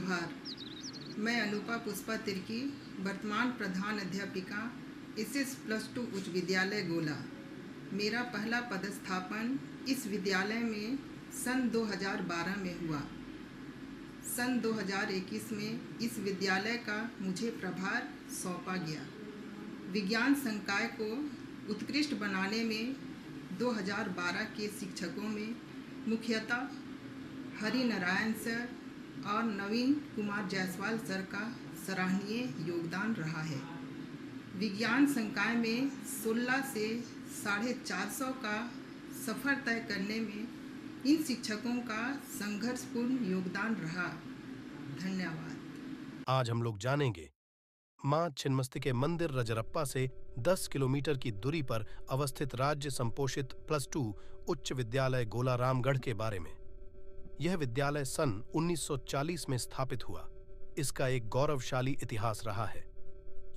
जोहार। मैं अनुपा पुष्पा तिर्की, वर्तमान प्रधान अध्यापिका एसएस +2 उच्च विद्यालय गोला। मेरा पहला पदस्थापन इस विद्यालय में सन 2012 में हुआ। सन 2021 में इस विद्यालय का मुझे प्रभार सौंपा गया। विज्ञान संकाय को उत्कृष्ट बनाने में 2012 के शिक्षकों में मुख्यतः हरि नारायण सर और नवीन कुमार जायसवाल सर का सराहनीय योगदान रहा है। विज्ञान संकाय में 16 से 450 का सफ़र तय करने में इन शिक्षकों का संघर्षपूर्ण योगदान रहा। धन्यवाद। आज हम लोग जानेंगे मां छिन्नमस्तिके मंदिर रजरप्पा से 10 किलोमीटर की दूरी पर अवस्थित राज्य संपोषित +2 उच्च विद्यालय गोला रामगढ़ के बारे में। यह विद्यालय सन 1940 में स्थापित हुआ। इसका एक गौरवशाली इतिहास रहा है।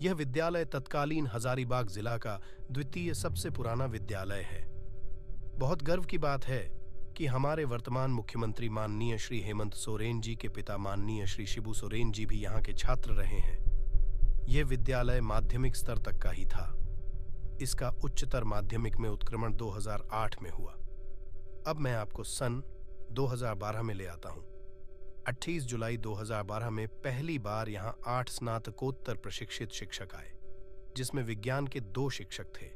यह विद्यालय तत्कालीन हजारीबाग जिला का द्वितीय सबसे पुराना विद्यालय है। बहुत गर्व की बात है कि हमारे वर्तमान मुख्यमंत्री माननीय श्री हेमंत सोरेन जी के पिता माननीय श्री शिबू सोरेन जी भी यहाँ के छात्र रहे हैं। यह विद्यालय माध्यमिक स्तर तक का ही था। इसका उच्चतर माध्यमिक में उत्क्रमण 2008 में हुआ। अब मैं आपको सन 2012 में ले आता हूं। 28 जुलाई 2012 में पहली बार यहां 8 स्नातकोत्तर प्रशिक्षित शिक्षक आए, जिसमें विज्ञान के 2 शिक्षक थे।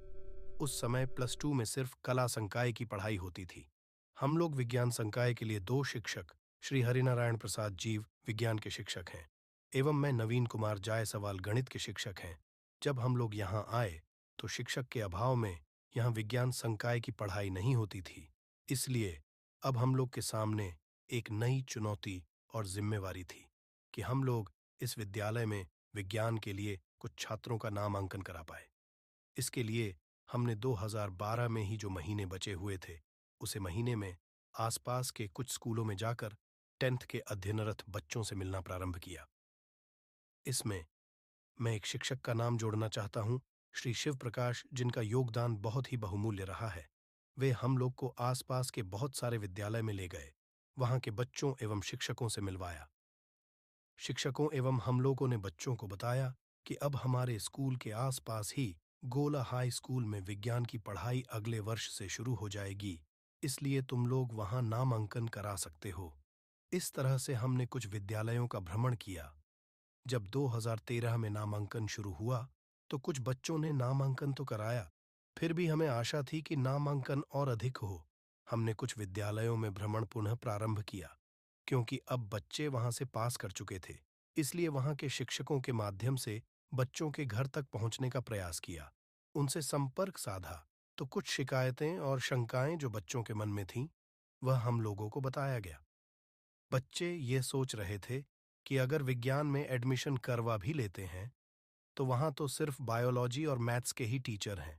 उस समय +2 में सिर्फ कला संकाय की पढ़ाई होती थी। हम लोग विज्ञान संकाय के लिए 2 शिक्षक श्री हरिनारायण प्रसाद जीव विज्ञान के शिक्षक हैं एवं मैं नवीन कुमार जायसवाल गणित के शिक्षक हैं। जब हम लोग यहाँ आए तो शिक्षक के अभाव में यहाँ विज्ञान संकाय की पढ़ाई नहीं होती थी। इसलिए अब हम लोग के सामने एक नई चुनौती और जिम्मेवारी थी कि हम लोग इस विद्यालय में विज्ञान के लिए कुछ छात्रों का नामांकन करा पाए। इसके लिए हमने 2012 में ही जो महीने बचे हुए थे, उसे महीने में आसपास के कुछ स्कूलों में जाकर 10th के अध्ययनरत बच्चों से मिलना प्रारंभ किया। इसमें मैं एक शिक्षक का नाम जोड़ना चाहता हूं, श्री शिव प्रकाश, जिनका योगदान बहुत ही बहुमूल्य रहा है। वे हम लोग को आसपास के बहुत सारे विद्यालय में ले गए, वहां के बच्चों एवं शिक्षकों से मिलवाया। शिक्षकों एवं हम लोगों ने बच्चों को बताया कि अब हमारे स्कूल के आसपास ही गोला हाई स्कूल में विज्ञान की पढ़ाई अगले वर्ष से शुरू हो जाएगी, इसलिए तुम लोग वहां नामांकन करा सकते हो। इस तरह से हमने कुछ विद्यालयों का भ्रमण किया। जब 2013 में नामांकन शुरू हुआ तो कुछ बच्चों ने नामांकन तो कराया, फिर भी हमें आशा थी कि नामांकन और अधिक हो। हमने कुछ विद्यालयों में भ्रमण पुनः प्रारंभ किया, क्योंकि अब बच्चे वहां से पास कर चुके थे। इसलिए वहां के शिक्षकों के माध्यम से बच्चों के घर तक पहुंचने का प्रयास किया, उनसे संपर्क साधा तो कुछ शिकायतें और शंकाएं जो बच्चों के मन में थीं, वह हम लोगों को बताया गया। बच्चे ये सोच रहे थे कि अगर विज्ञान में एडमिशन करवा भी लेते हैं तो वहां तो सिर्फ बायोलॉजी और मैथ्स के ही टीचर हैं,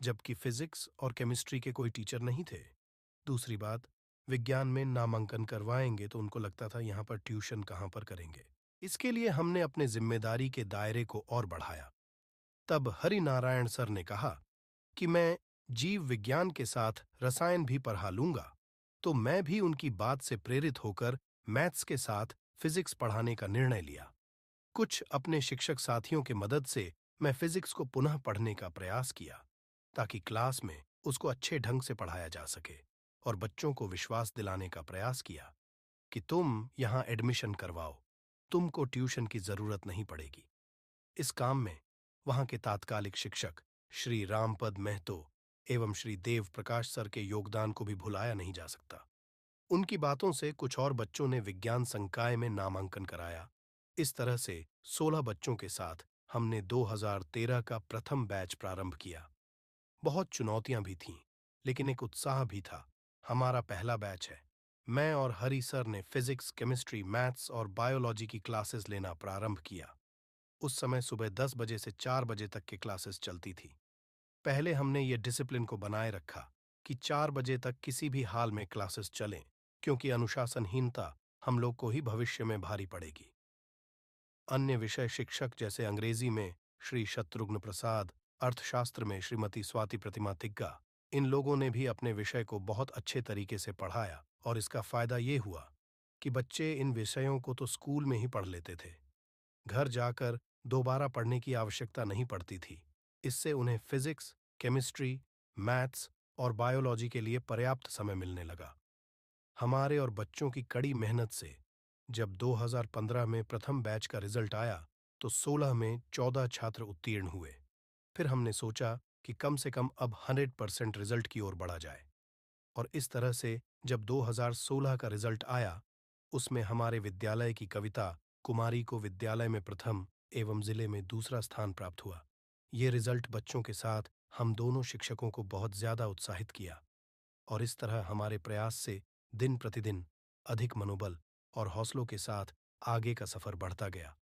जबकि फिजिक्स और केमिस्ट्री के कोई टीचर नहीं थे। दूसरी बात, विज्ञान में नामांकन करवाएंगे तो उनको लगता था यहाँ पर ट्यूशन कहाँ पर करेंगे। इसके लिए हमने अपने जिम्मेदारी के दायरे को और बढ़ाया। तब हरि नारायण सर ने कहा कि मैं जीव विज्ञान के साथ रसायन भी पढ़ा लूंगा, तो मैं भी उनकी बात से प्रेरित होकर मैथ्स के साथ फिजिक्स पढ़ाने का निर्णय लिया। कुछ अपने शिक्षक साथियों की मदद से मैं फिजिक्स को पुनः पढ़ने का प्रयास किया, ताकि क्लास में उसको अच्छे ढंग से पढ़ाया जा सके, और बच्चों को विश्वास दिलाने का प्रयास किया कि तुम यहाँ एडमिशन करवाओ, तुमको ट्यूशन की जरूरत नहीं पड़ेगी। इस काम में वहां के तात्कालिक शिक्षक श्री रामपद महतो एवं श्री देव प्रकाश सर के योगदान को भी भुलाया नहीं जा सकता। उनकी बातों से कुछ और बच्चों ने विज्ञान संकाय में नामांकन कराया। इस तरह से 16 बच्चों के साथ हमने 2013 का प्रथम बैच प्रारंभ किया। बहुत चुनौतियां भी थीं, लेकिन एक उत्साह भी था। हमारा पहला बैच है। मैं और हरि सर ने फिजिक्स, केमिस्ट्री, मैथ्स और बायोलॉजी की क्लासेस लेना प्रारंभ किया। उस समय सुबह 10 बजे से 4 बजे तक की क्लासेस चलती थी। पहले हमने ये डिसिप्लिन को बनाए रखा कि 4 बजे तक किसी भी हाल में क्लासेस चलें, क्योंकि अनुशासनहीनता हम लोग को ही भविष्य में भारी पड़ेगी। अन्य विषय शिक्षक जैसे अंग्रेजी में श्री शत्रुघ्न प्रसाद, अर्थशास्त्र में श्रीमती स्वाति प्रतिमा तिग्गा, इन लोगों ने भी अपने विषय को बहुत अच्छे तरीके से पढ़ाया, और इसका फायदा ये हुआ कि बच्चे इन विषयों को तो स्कूल में ही पढ़ लेते थे। घर जाकर दोबारा पढ़ने की आवश्यकता नहीं पड़ती थी। इससे उन्हें फिजिक्स, केमिस्ट्री, मैथ्स और बायोलॉजी के लिए पर्याप्त समय मिलने लगा। हमारे और बच्चों की कड़ी मेहनत से जब 2015 में प्रथम बैच का रिजल्ट आया तो 16 में 14 छात्र उत्तीर्ण हुए। फिर हमने सोचा कि कम से कम अब 100% रिजल्ट की ओर बढ़ा जाए। और इस तरह से जब 2016 का रिजल्ट आया, उसमें हमारे विद्यालय की कविता कुमारी को विद्यालय में प्रथम एवं जिले में दूसरा स्थान प्राप्त हुआ। ये रिजल्ट बच्चों के साथ हम दोनों शिक्षकों को बहुत ज्यादा उत्साहित किया और इस तरह हमारे प्रयास से दिन प्रतिदिन अधिक मनोबल और हौसलों के साथ आगे का सफर बढ़ता गया।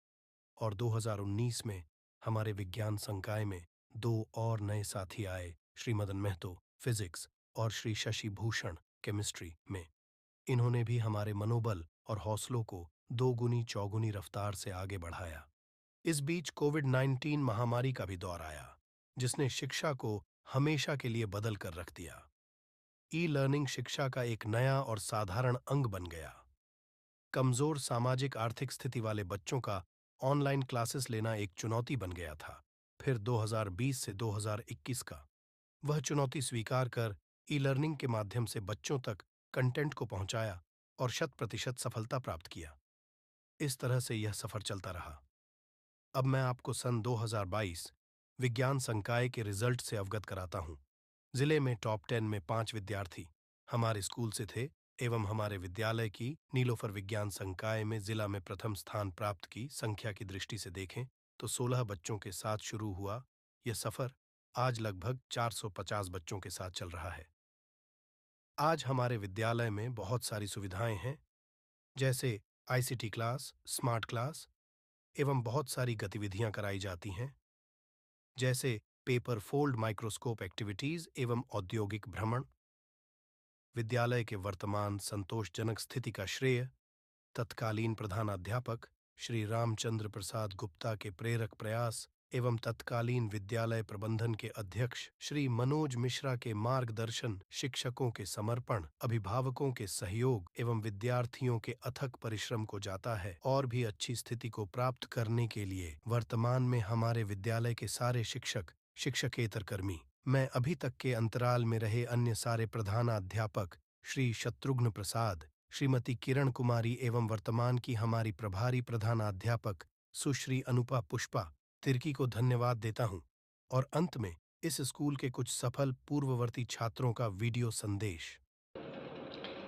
और 2019 में हमारे विज्ञान संकाय में 2 और नए साथी आए, श्री मदन महतो फिजिक्स और श्री शशि भूषण केमिस्ट्री में। इन्होंने भी हमारे मनोबल और हौसलों को दोगुनी चौगुनी रफ्तार से आगे बढ़ाया। इस बीच कोविड-19 महामारी का भी दौर आया, जिसने शिक्षा को हमेशा के लिए बदल कर रख दिया। ई लर्निंग शिक्षा का एक नया और साधारण अंग बन गया। कमजोर सामाजिक आर्थिक स्थिति वाले बच्चों का ऑनलाइन क्लासेस लेना एक चुनौती बन गया था। फिर 2020 से 2021 का वह चुनौती स्वीकार कर ई लर्निंग के माध्यम से बच्चों तक कंटेंट को पहुंचाया और 100% सफलता प्राप्त किया। इस तरह से यह सफर चलता रहा। अब मैं आपको सन 2022 विज्ञान संकाय के रिजल्ट से अवगत कराता हूं। जिले में टॉप 10 में 5 विद्यार्थी हमारे स्कूल से थे एवं हमारे विद्यालय की नीलोफर विज्ञान संकाय में जिला में प्रथम स्थान प्राप्त की संख्या की दृष्टि से देखें तो 16 बच्चों के साथ शुरू हुआ यह सफर आज लगभग 450 बच्चों के साथ चल रहा है। आज हमारे विद्यालय में बहुत सारी सुविधाएं हैं, जैसे आईसीटी क्लास, स्मार्ट क्लास एवं बहुत सारी गतिविधियां कराई जाती हैं, जैसे पेपर फोल्ड माइक्रोस्कोप एक्टिविटीज एवं औद्योगिक भ्रमण। विद्यालय के वर्तमान संतोषजनक स्थिति का श्रेय तत्कालीन प्रधानाध्यापक श्री रामचंद्र प्रसाद गुप्ता के प्रेरक प्रयास एवं तत्कालीन विद्यालय प्रबंधन के अध्यक्ष श्री मनोज मिश्रा के मार्गदर्शन, शिक्षकों के समर्पण, अभिभावकों के सहयोग एवं विद्यार्थियों के अथक परिश्रम को जाता है। और भी अच्छी स्थिति को प्राप्त करने के लिए वर्तमान में हमारे विद्यालय के सारे शिक्षक, शिक्षकेतर कर्मी, मैं अभी तक के अंतराल में रहे अन्य सारे प्रधानाध्यापक श्री शत्रुघ्न प्रसाद, श्रीमती किरण कुमारी एवं वर्तमान की हमारी प्रभारी प्रधानाध्यापक सुश्री अनुपा पुष्पा तिर्की को धन्यवाद देता हूं। और अंत में इस स्कूल के कुछ सफल पूर्ववर्ती छात्रों का वीडियो संदेश।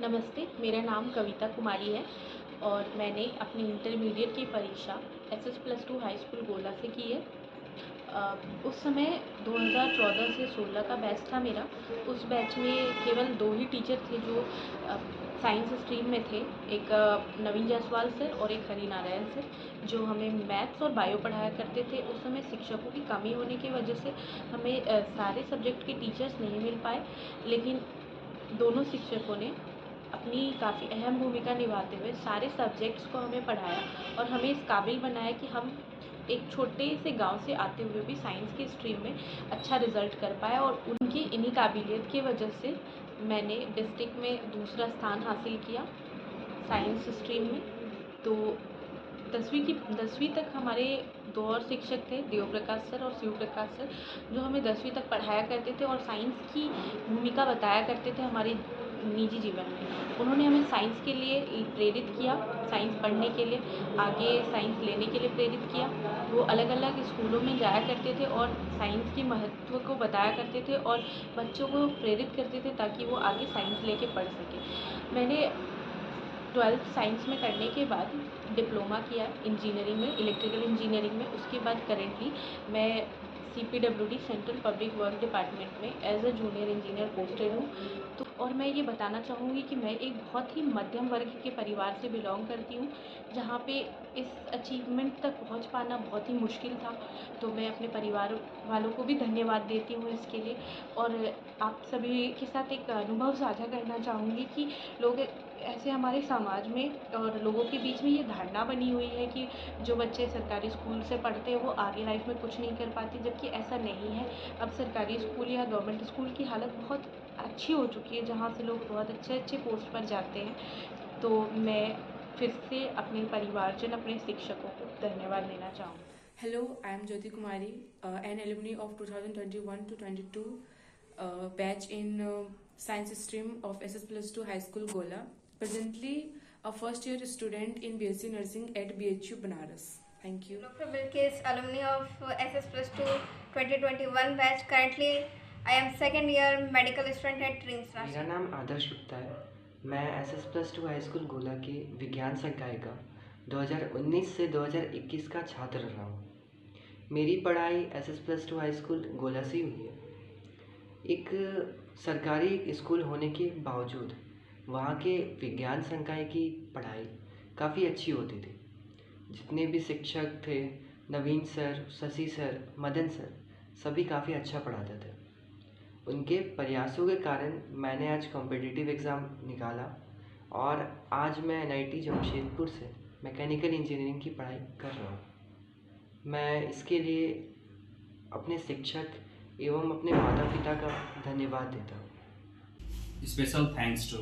नमस्ते, मेरा नाम कविता कुमारी है और मैंने अपनी इंटरमीडिएट की परीक्षा SS+2 हाई स्कूल गोला से की है। उस समय 2014 से 16 का बैच था मेरा। उस बैच में केवल 2 ही टीचर थे जो साइंस स्ट्रीम में थे, एक नवीन जायसवाल सर और एक हरिनारायण सर, जो हमें मैथ्स और बायो पढ़ाया करते थे। उस समय शिक्षकों की कमी होने की वजह से हमें सारे सब्जेक्ट के टीचर्स नहीं मिल पाए, लेकिन दोनों शिक्षकों ने अपनी काफ़ी अहम भूमिका निभाते हुए सारे सब्जेक्ट्स को हमें पढ़ाया और हमें इस काबिल बनाया कि हम एक छोटे से गांव से आते हुए भी साइंस की स्ट्रीम में अच्छा रिज़ल्ट कर पाए। और उनकी इन्हीं काबिलियत की वजह से मैंने डिस्ट्रिक्ट में दूसरा स्थान हासिल किया साइंस स्ट्रीम में। तो 10वीं तक हमारे 2 और शिक्षक थे, देव प्रकाश सर और शिव प्रकाश सर, जो हमें 10वीं तक पढ़ाया करते थे और साइंस की भूमिका बताया करते थे हमारे निजी जीवन में। उन्होंने हमें साइंस के लिए प्रेरित किया, साइंस पढ़ने के लिए, आगे साइंस लेने के लिए प्रेरित किया। वो अलग अलग स्कूलों में जाया करते थे और साइंस के महत्व को बताया करते थे और बच्चों को प्रेरित करते थे ताकि वो आगे साइंस लेके पढ़ सकें। मैंने 12th साइंस में करने के बाद डिप्लोमा किया इंजीनियरिंग में, इलेक्ट्रिकल इंजीनियरिंग में। उसके बाद करेंटली मैं CPWD central public work department में as a junior engineer posted हूँ। तो और मैं ये बताना चाहूँगी कि मैं एक बहुत ही मध्यम वर्ग के परिवार से बिलोंग करती हूँ, जहाँ पे इस अचीवमेंट तक पहुँच पाना बहुत ही मुश्किल था। तो मैं अपने परिवार वालों को भी धन्यवाद देती हूँ इसके लिए। और आप सभी के साथ एक अनुभव साझा करना चाहूँगी कि लोग ऐसे हमारे समाज में और लोगों के बीच में ये धारणा बनी हुई है कि जो बच्चे सरकारी स्कूल से पढ़ते हैं वो आगे लाइफ में कुछ नहीं कर पाते, जबकि ऐसा नहीं है। अब सरकारी स्कूल या गवर्नमेंट स्कूल की हालत बहुत अच्छी हो चुकी है, जहाँ से लोग बहुत अच्छे पोस्ट पर जाते हैं। तो मैं फिर से अपने परिवारजन, अपने शिक्षकों को धन्यवाद देना चाहूँगी। Hello, I am Jyoti Kumari, an alumni of 2021 to 22 batch in science stream of SS Plus 2 High School Gola. Presently, a first year student in BSc Nursing at BHU Banaras. Thank you. Dr. Bilkis, alumni of SS Plus 2 2021 batch. Currently, I am second year medical student at Dreams. मेरा नाम आदर्श गुप्ता है। मैं SS Plus 2 high school गोला के विज्ञान संकाय का 2019 से 2021 का छात्र रहा हूँ। मेरी पढ़ाई SS Plus 2 हाई स्कूल गोला से हुई है। एक सरकारी स्कूल होने के बावजूद वहाँ के विज्ञान संकाय की पढ़ाई काफ़ी अच्छी होती थी। जितने भी शिक्षक थे, Naveen sir, Shashi sir, Madan sir, सभी काफ़ी अच्छा पढ़ाते थे। उनके प्रयासों के कारण मैंने आज कॉम्पिटिटिव एग्ज़ाम निकाला और आज मैं NIT जमशेदपुर से मैकेनिकल इंजीनियरिंग की पढ़ाई कर रहा हूँ। मैं इसके लिए अपने शिक्षक एवं अपने माता पिता का धन्यवाद देता हूँ। Special thanks to